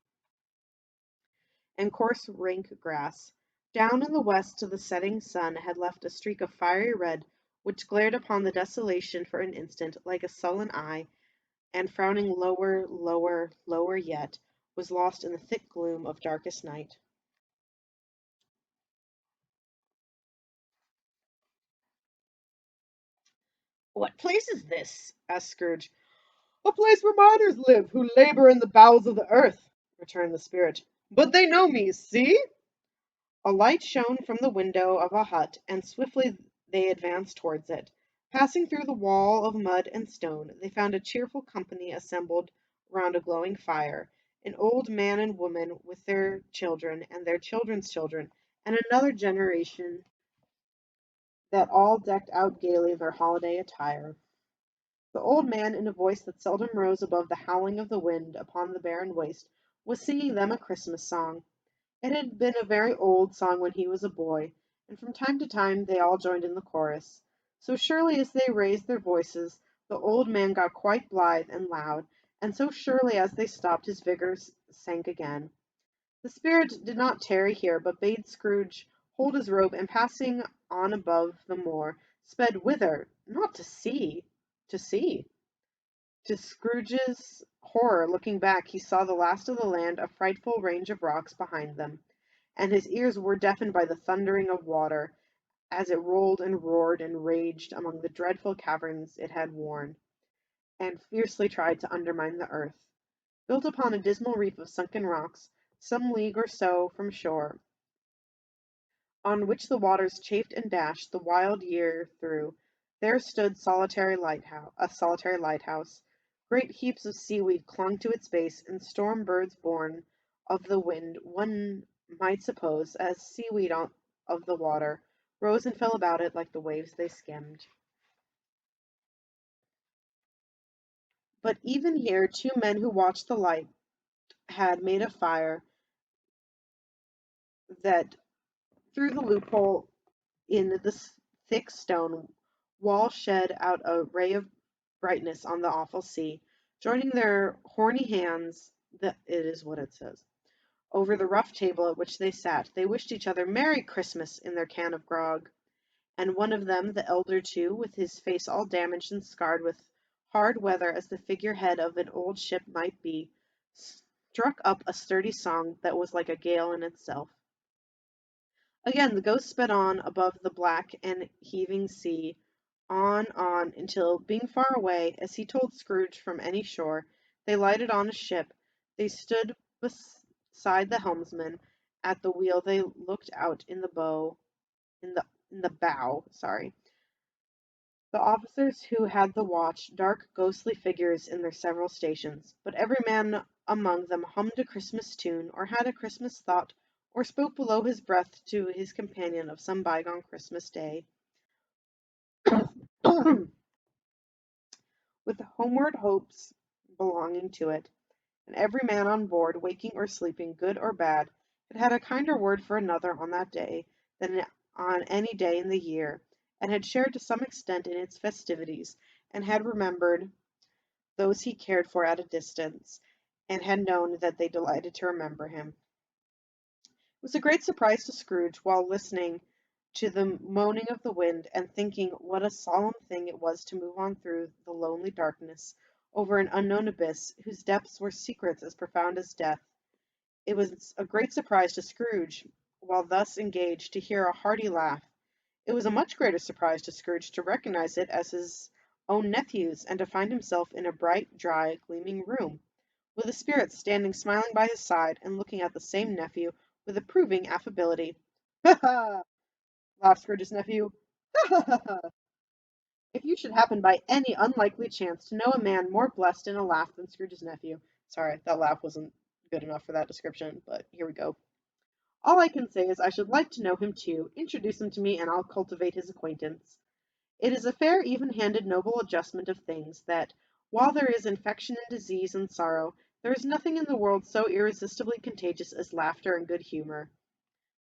And coarse rank grass. Down in the west the setting sun had left a streak of fiery red, which glared upon the desolation for an instant like a sullen eye, and frowning lower, lower, lower yet, was lost in the thick gloom of darkest night. "What place is this?" asked Scrooge. "A place where miners live, who labor in the bowels of the earth," returned the spirit. "But they know me, see!" A light shone from the window of a hut, and swiftly they advanced towards it. Passing through the wall of mud and stone, they found a cheerful company assembled round a glowing fire, an old man and woman with their children and their children's children, and another generation that all decked out gaily their holiday attire. The old man, in a voice that seldom rose above the howling of the wind upon the barren waste, was singing them a Christmas song. It had been a very old song when he was a boy, and from time to time they all joined in the chorus. So surely as they raised their voices, the old man got quite blithe and loud, and so surely as they stopped, his vigors sank again. The spirit did not tarry here, but bade Scrooge hold his robe, and passing on above the moor, sped whither? Not to sea. To sea. To Scrooge's horror, looking back, he saw the last of the land, a frightful range of rocks behind them, and his ears were deafened by the thundering of water, as it rolled and roared and raged among the dreadful caverns it had worn, and fiercely tried to undermine the earth. Built upon a dismal reef of sunken rocks, some league or so from shore, on which the waters chafed and dashed the wild year through, there stood a solitary lighthouse. Great heaps of seaweed clung to its base, and storm birds born of the wind, one might suppose, as seaweed of the water, rose and fell about it like the waves they skimmed. But even here two men who watched the light had made a fire that through the loophole in the thick stone wall shed out a ray of brightness on the awful sea. Joining their horny hands, it is what it says, over the rough table at which they sat, they wished each other Merry Christmas in their can of grog. And one of them, the elder two, with his face all damaged and scarred with hard weather as the figurehead of an old ship might be, struck up a sturdy song that was like a gale in itself. Again the Ghost sped on above the black and heaving sea, on, until, being far away, as he told Scrooge, from any shore, they lighted on a ship. They stood beside the helmsman. At the wheel they looked out in the bow, sorry. The officers who had the watch, dark ghostly figures in their several stations, but every man among them hummed a Christmas tune, or had a Christmas thought, or spoke below his breath to his companion of some bygone Christmas day, with homeward hopes belonging to it, and every man on board, waking or sleeping, good or bad, had had a kinder word for another on that day than on any day in the year, and had shared to some extent in its festivities, and had remembered those he cared for at a distance, and had known that they delighted to remember him. It was a great surprise to Scrooge, while listening to the moaning of the wind, and thinking what a solemn thing it was to move on through the lonely darkness, over an unknown abyss, whose depths were secrets as profound as death. It was a great surprise to Scrooge, while thus engaged, to hear a hearty laugh. It was a much greater surprise to Scrooge to recognize it as his own nephew's, and to find himself in a bright, dry, gleaming room, with the spirit standing smiling by his side, and looking at the same nephew with approving affability. "Ha ha!" laughed Scrooge's nephew. "Ha ha ha! If you should happen by any unlikely chance to know a man more blessed in a laugh than Scrooge's nephew." Sorry, that laugh wasn't good enough for that description, but here we go. All I can say is I should like to know him too. Introduce him to me, and I'll cultivate his acquaintance. It is a fair, even-handed, noble adjustment of things, that, while there is infection and disease and sorrow, there is nothing in the world so irresistibly contagious as laughter and good humor.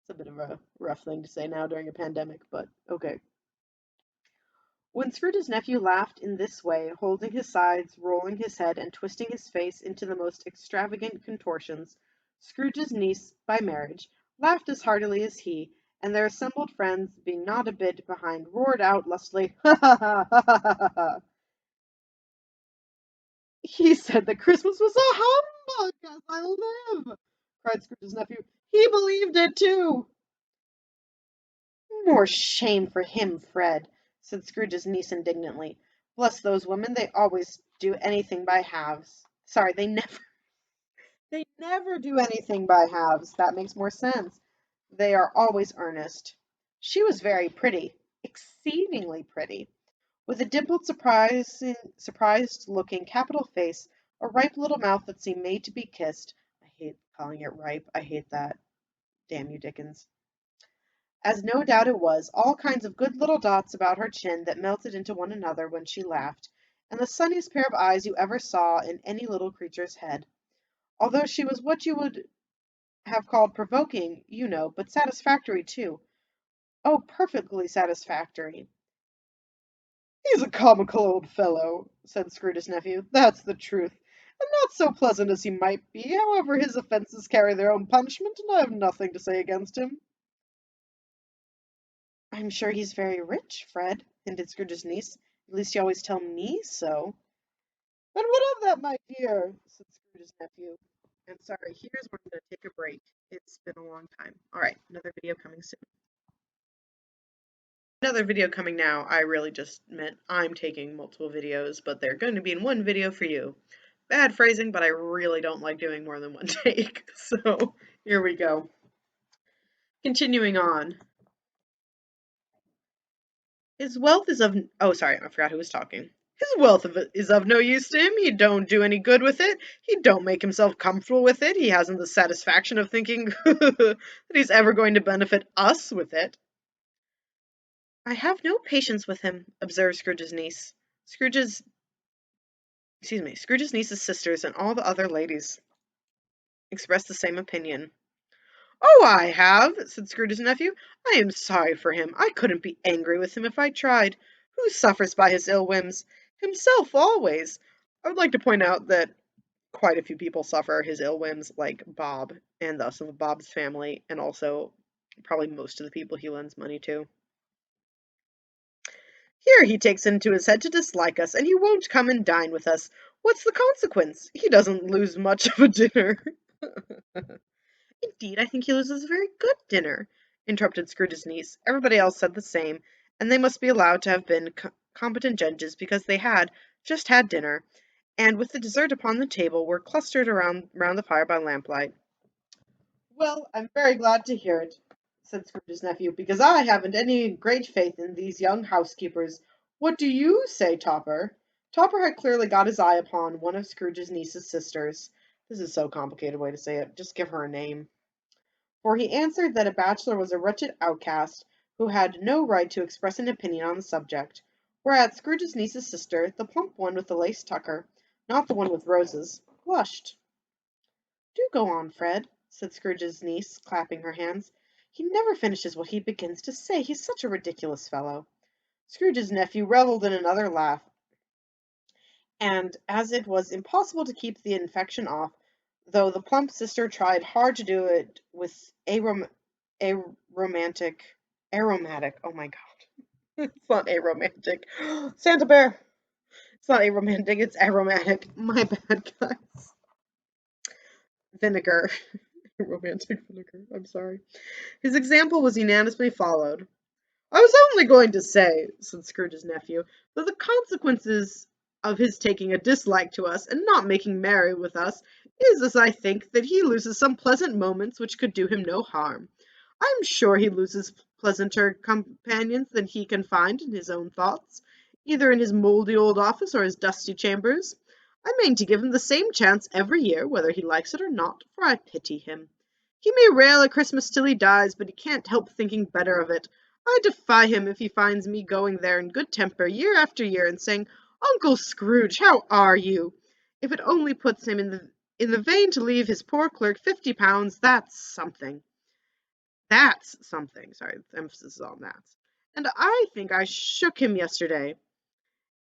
It's a bit of a rough thing to say now during a pandemic, but okay. When Scrooge's nephew laughed in this way, holding his sides, rolling his head, and twisting his face into the most extravagant contortions, Scrooge's niece, by marriage, laughed as heartily as he, and their assembled friends, being not a bit behind, roared out lustily, "Ha ha ha ha ha ha ha!" "He said that Christmas was a humbug, as I live!" cried Scrooge's nephew. "He believed it too!" "More shame for him, Fred," said Scrooge's niece indignantly. "Bless those women, they always do anything by halves. Sorry, they never do anything by halves. That makes more sense. They are always earnest. She was very pretty, exceedingly pretty, with a dimpled, surprised-looking, capital face, a ripe little mouth that seemed made to be kissed. I hate calling it ripe. I hate that. Damn you, Dickens. As no doubt it was, all kinds of good little dots about her chin that melted into one another when she laughed, and the sunniest pair of eyes you ever saw in any little creature's head. Although she was what you would have called provoking, you know, but satisfactory too. Oh, perfectly satisfactory. "He's a comical old fellow," said Scrooge's nephew. "That's the truth. And not so pleasant as he might be. However, his offences carry their own punishment, and I have nothing to say against him." "I'm sure he's very rich, Fred," hinted Scrooge's niece. "At least you always tell me so." "And what of that, my dear?" said Scrooge's nephew. And sorry, here's where I'm going to take a break. It's been a long time. All right, another video coming soon. Another video coming now. I really just meant I'm taking multiple videos, but they're going to be in one video for you. Bad phrasing, but I really don't like doing more than one take. So here we go. Continuing on. His wealth is of... Oh, sorry, I forgot who was talking. His wealth is of no use to him. He don't do any good with it. He don't make himself comfortable with it. He hasn't the satisfaction of thinking that he's ever going to benefit us with it. "I have no patience with him," observed Scrooge's niece. Scrooge's niece's sisters and all the other ladies expressed the same opinion. "Oh, I have," said Scrooge's nephew. "I am sorry for him. I couldn't be angry with him if I tried. Who suffers by his ill whims? Himself always." I would like to point out that quite a few people suffer his ill whims, like Bob, and thus of Bob's family, and also probably most of the people he lends money to. "Here he takes it into his head to dislike us, and he won't come and dine with us. What's the consequence? He doesn't lose much of a dinner." "Indeed, I think he loses a very good dinner," interrupted Scrooge's niece. Everybody else said the same, and they must be allowed to have been competent judges, because they had just had dinner, and with the dessert upon the table, were clustered round the fire by lamplight. "Well, I'm very glad to hear it," said Scrooge's nephew, "because I haven't any great faith in these young housekeepers. What do you say, Topper?" Topper had clearly got his eye upon one of Scrooge's niece's sisters. This is so complicated way to say it. Just give her a name. For he answered that a bachelor was a wretched outcast, who had no right to express an opinion on the subject, whereat Scrooge's niece's sister, the plump one with the lace tucker, not the one with roses, blushed. "Do go on, Fred," said Scrooge's niece, clapping her hands. "He never finishes what he begins to say. He's such a ridiculous fellow." Scrooge's nephew revelled in another laugh, and as it was impossible to keep the infection off, though the plump sister tried hard to do it with aromatic, oh my god, it's not aromantic. Santa Bear! It's not aromantic, it's aromatic. My bad, guys. Vinegar. Romantic vinegar. I'm sorry. His example was unanimously followed. "I was only going to say," said Scrooge's nephew, "that the consequences of his taking a dislike to us, and not making merry with us, is, as I think, that he loses some pleasant moments which could do him no harm. I am sure he loses pleasanter companions than he can find in his own thoughts, either in his mouldy old office or his dusty chambers. I mean to give him the same chance every year, whether he likes it or not, for I pity him. He may rail at Christmas till he dies, but he can't help thinking better of it. I defy him if he finds me going there in good temper year after year and saying, 'Uncle Scrooge, how are you?' If it only puts him in the vein to leave his poor clerk £50, that's something. That's something. Sorry, the emphasis is on that. And I think I shook him yesterday."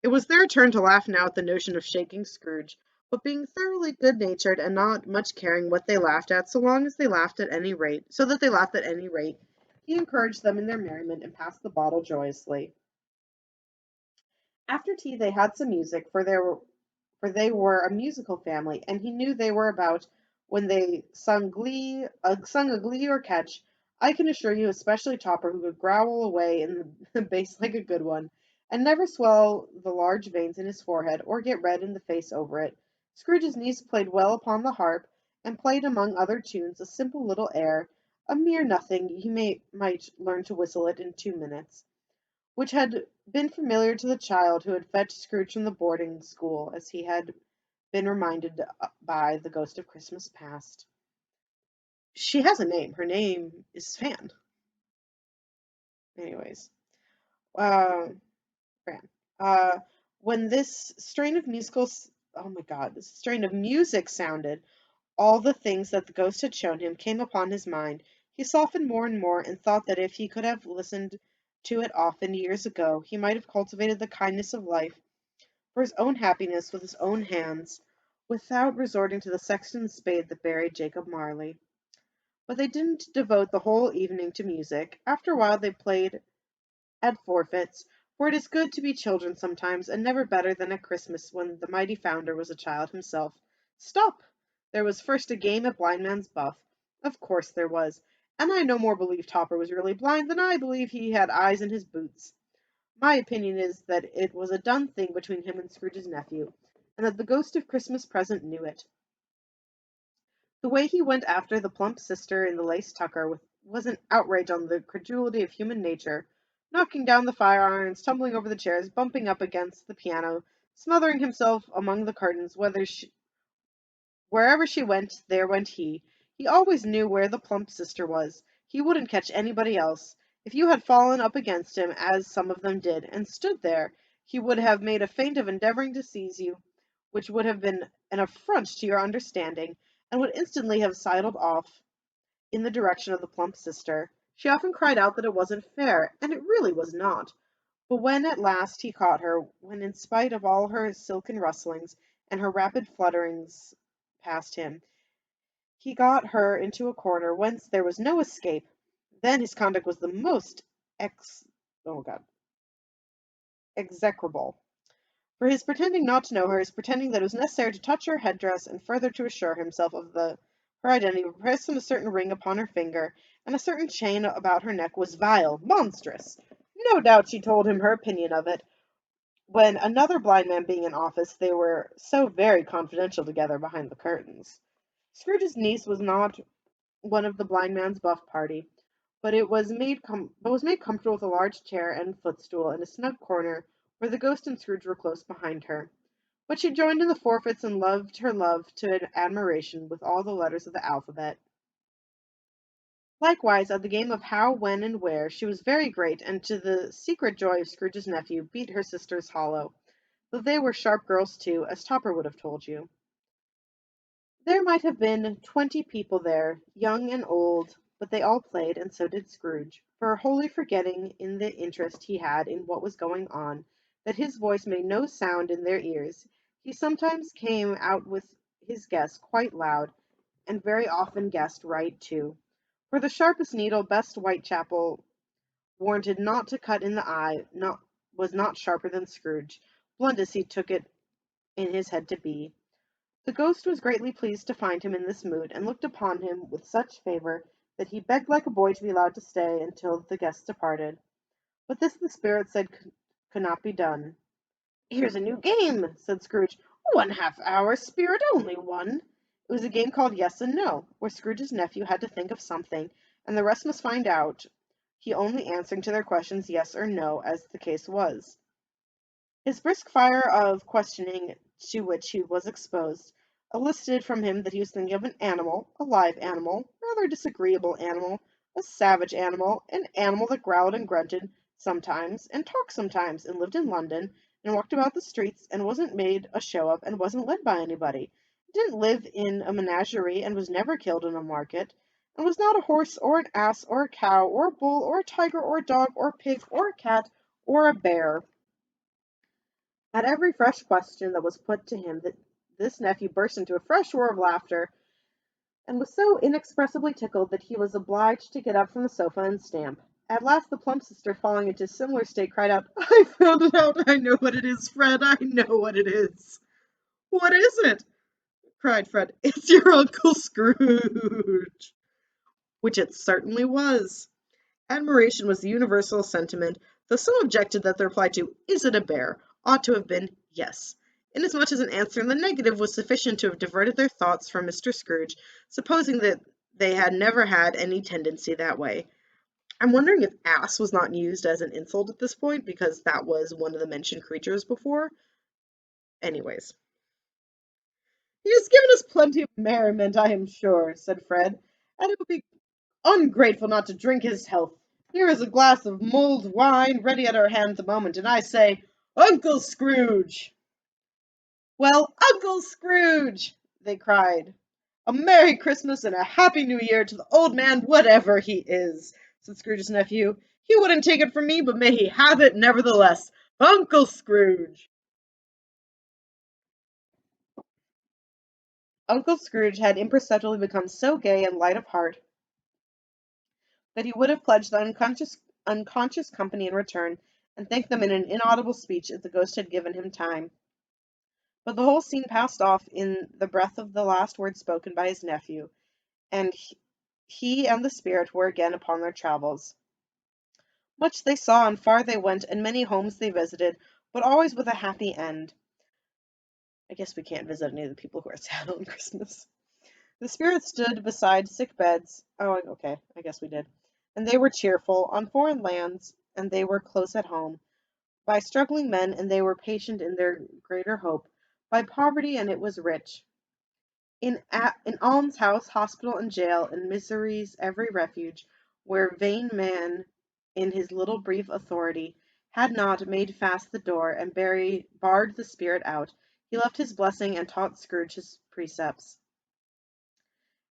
It was their turn to laugh now at the notion of shaking Scrooge, but being thoroughly good-natured and not much caring what they laughed at, so that they laughed at any rate, he encouraged them in their merriment and passed the bottle joyously. After tea they had some music, for they were a musical family, and he knew they were about when they sung a glee or catch. I can assure you, especially Topper, who could growl away in the bass like a good one, and never swell the large veins in his forehead, or get red in the face over it. Scrooge's niece played well upon the harp, and played among other tunes a simple little air, a mere nothing, might learn to whistle it in 2 minutes, which had been familiar to the child who had fetched Scrooge from the boarding school, as he had been reminded by the ghost of Christmas past. She has a name. Her name is Fan. Anyways, uh, Fran. Uh, when this strain of oh my God, this strain of music sounded, all the things that the ghost had shown him came upon his mind. He softened more and more, and thought that if he could have listened to it often years ago, he might have cultivated the kindness of life for his own happiness with his own hands, without resorting to the sexton's spade that buried Jacob Marley. But they didn't devote the whole evening to music. After a while they played at forfeits, for it is good to be children sometimes, and never better than at Christmas, when the mighty founder was a child himself. Stop! There was first a game at blindman's buff. Of course there was, and I no more believe Topper was really blind than I believe he had eyes in his boots. My opinion is that it was a done thing between him and Scrooge's nephew, and that the ghost of Christmas present knew it. The way he went after the plump sister in the lace tucker was an outrage on the credulity of human nature, knocking down the fire-irons, tumbling over the chairs, bumping up against the piano, smothering himself among the curtains. Wherever she went, there went he. He always knew where the plump sister was. He wouldn't catch anybody else. If you had fallen up against him, as some of them did, and stood there, he would have made a feint of endeavoring to seize you, which would have been an affront to your understanding, and would instantly have sidled off in the direction of the plump sister. She often cried out that it wasn't fair, and it really was not. But when at last he caught her, when in spite of all her silken rustlings and her rapid flutterings past him, he got her into a corner whence there was no escape, then his conduct was the most ex oh God, execrable. For his pretending not to know her, his pretending that it was necessary to touch her headdress, and further to assure himself of her identity, pressing a certain ring upon her finger, and a certain chain about her neck, was vile, monstrous. No doubt she told him her opinion of it, when another blind man being in office, they were so very confidential together behind the curtains. Scrooge's niece was not one of the blind man's buff party, but was made comfortable with a large chair and footstool in a snug corner, where the ghost and Scrooge were close behind her. But she joined in the forfeits, and loved her love to admiration with all the letters of the alphabet. Likewise, at the game of How, When, and Where, she was very great, and to the secret joy of Scrooge's nephew, beat her sisters hollow, though they were sharp girls too, as Topper would have told you. There might have been 20 people there, young and old, but they all played, and so did Scrooge, for wholly forgetting, in the interest he had in what was going on, that his voice made no sound in their ears. He sometimes came out with his guess quite loud, and very often guessed right too, for the sharpest needle best Whitechapel warranted not to cut in the eye was not sharper than Scrooge, blunt as he took it in his head to be. The ghost was greatly pleased to find him in this mood, and looked upon him with such favour that he begged like a boy to be allowed to stay until the guests departed. But this the spirit said could not be done. "Here's a new game," said Scrooge. "1/2 hour, spirit, only one." It was a game called Yes and No, where Scrooge's nephew had to think of something, and the rest must find out, he only answering to their questions yes or no, as the case was. His brisk fire of questioning to which he was exposed elicited from him that he was thinking of an animal, a live animal, rather disagreeable animal, a savage animal, an animal that growled and grunted sometimes, and talked sometimes, and lived in London, and walked about the streets, and wasn't made a show of, and wasn't led by anybody. It didn't live in a menagerie, and was never killed in a market, and was not a horse, or an ass, or a cow, or a bull, or a tiger, or a dog, or a pig, or a cat, or a bear. At every fresh question that was put to him, this nephew burst into a fresh roar of laughter, and was so inexpressibly tickled that he was obliged to get up from the sofa and stamp. At last the plump sister, falling into a similar state, cried out, "I found it out! I know what it is, Fred! I know what it is!" "What is it?" cried Fred. "It's your Uncle Scrooge!" Which it certainly was. Admiration was the universal sentiment, though some objected that the reply to "Is it a bear?" ought to have been "Yes," inasmuch as an answer in the negative was sufficient to have diverted their thoughts from Mr. Scrooge, supposing that they had never had any tendency that way. I'm wondering if ass was not used as an insult at this point, because that was one of the mentioned creatures before. Anyways. "He has given us plenty of merriment, I am sure," said Fred, "and it would be ungrateful not to drink his health. Here is a glass of mulled wine ready at our hand at the moment, and I say, Uncle Scrooge!" "Well, Uncle Scrooge!" they cried. "A Merry Christmas and a Happy New Year to the old man, whatever he is," said Scrooge's nephew. "He wouldn't take it from me, but may he have it nevertheless. Uncle Scrooge!" Uncle Scrooge had imperceptibly become so gay and light of heart that he would have pledged the unconscious company in return, and thanked them in an inaudible speech if the ghost had given him time. But the whole scene passed off in the breath of the last word spoken by his nephew, and he and the spirit were again upon their travels. Much they saw, and far they went, and many homes they visited, but always with a happy end. I guess we can't visit any of the people who are sad on Christmas. The spirits stood beside sick beds. Oh, okay, I guess we did. And they were cheerful, on foreign lands, and they were close at home, by struggling men, and they were patient in their greater hope, by poverty, and it was rich. In almshouse, hospital, and jail, in misery's every refuge, where vain man, in his little brief authority, had not made fast the door, and barred the spirit out, he left his blessing, and taught Scrooge his precepts.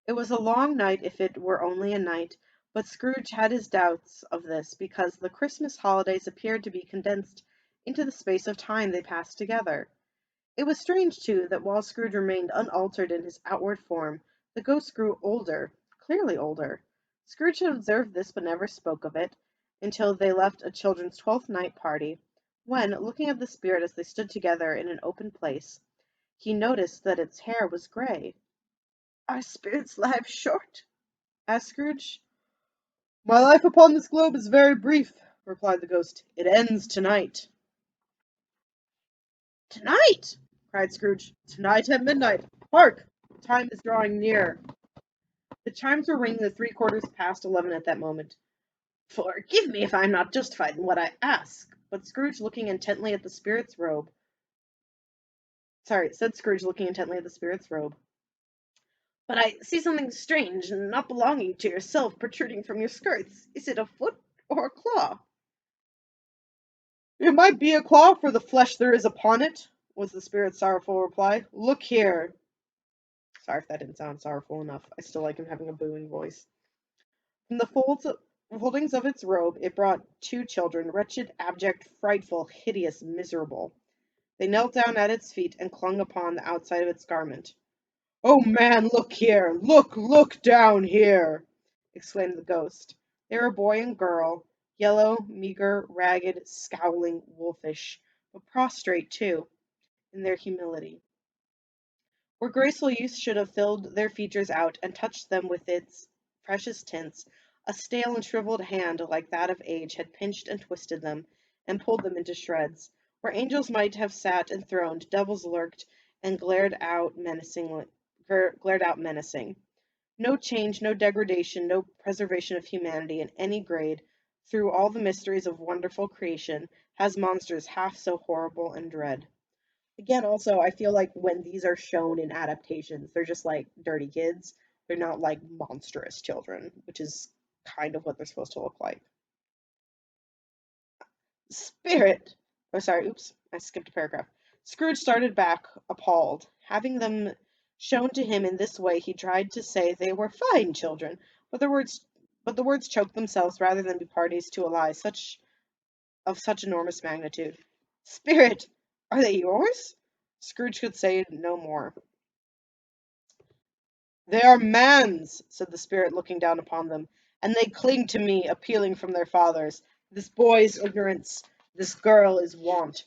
It was a long night if it were only a night, but Scrooge had his doubts of this, because the Christmas holidays appeared to be condensed into the space of time they passed together. It was strange, too, that while Scrooge remained unaltered in his outward form, the ghost grew older, clearly older. Scrooge had observed this, but never spoke of it, until they left a children's 12th night party, when, looking at the spirit as they stood together in an open place, he noticed that its hair was grey. "Are spirits' lives short?" asked Scrooge. "My life upon this globe is very brief," replied the ghost. "It ends tonight." "Tonight!" cried Scrooge. "Tonight at midnight. Hark! The time is drawing near." The chimes were ringing the 3/4 past 11 at that moment. "Forgive me if I am not justified in what I ask," but Scrooge looking intently at the spirit's robe. Said Scrooge looking intently at the spirit's robe. "But I see something strange and not belonging to yourself protruding from your skirts. Is it a foot or a claw?" "It might be a claw for the flesh there is upon it," was the spirit's sorrowful reply. "Look here." Sorry if that didn't sound sorrowful enough. I still like him having a booing voice. From the foldings of its robe it brought 2 children, wretched, abject, frightful, hideous, miserable. They knelt down at its feet and clung upon the outside of its garment. "Oh, man, look here! Look down here!" exclaimed the ghost. They were a boy and girl, yellow, meagre, ragged, scowling, wolfish, but prostrate, too, in their humility. Where graceful youth should have filled their features out, and touched them with its precious tints, a stale and shriveled hand like that of age had pinched and twisted them, and pulled them into shreds. Where angels might have sat enthroned, devils lurked, and glared out menacing. No change, no degradation, no preservation of humanity in any grade, through all the mysteries of wonderful creation, has monsters half so horrible and dread. Again, also, I feel like when these are shown in adaptations, they're just like dirty kids. They're not like monstrous children, which is kind of what they're supposed to look like. Spirit! Oh, sorry, oops, I skipped a paragraph. Scrooge started back, appalled. Having them shown to him in this way, he tried to say they were fine children, but the words choked themselves rather than be parties to a lie of such enormous magnitude. Spirit! Are they yours? Scrooge could say no more. They are man's, said the spirit, looking down upon them, and they cling to me, appealing from their fathers. This boy is ignorance, this girl is want.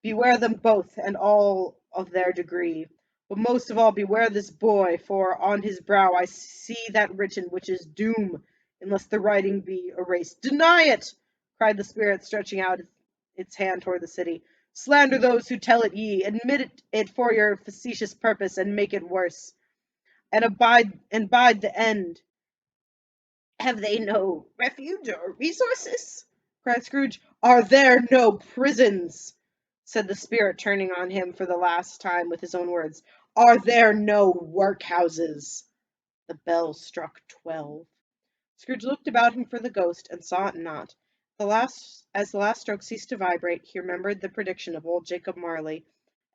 Beware them both, and all of their degree. But most of all beware this boy, for on his brow I see that written which is doom, unless the writing be erased. Deny it! Cried the spirit, stretching out its hand toward the city. Slander those who tell it ye, admit it for your facetious purpose, and make it worse. And bide the end. Have they no refuge or resources? Cried Scrooge. Are there no prisons? Said the spirit, turning on him for the last time with his own words. Are there no workhouses? The bell struck 12. Scrooge looked about him for the ghost, and saw it not. As the last stroke ceased to vibrate, he remembered the prediction of old Jacob Marley,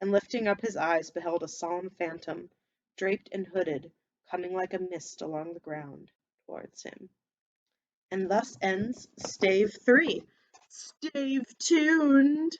and lifting up his eyes, beheld a solemn phantom, draped and hooded, coming like a mist along the ground towards him. And thus ends Stave 3. Stave tuned!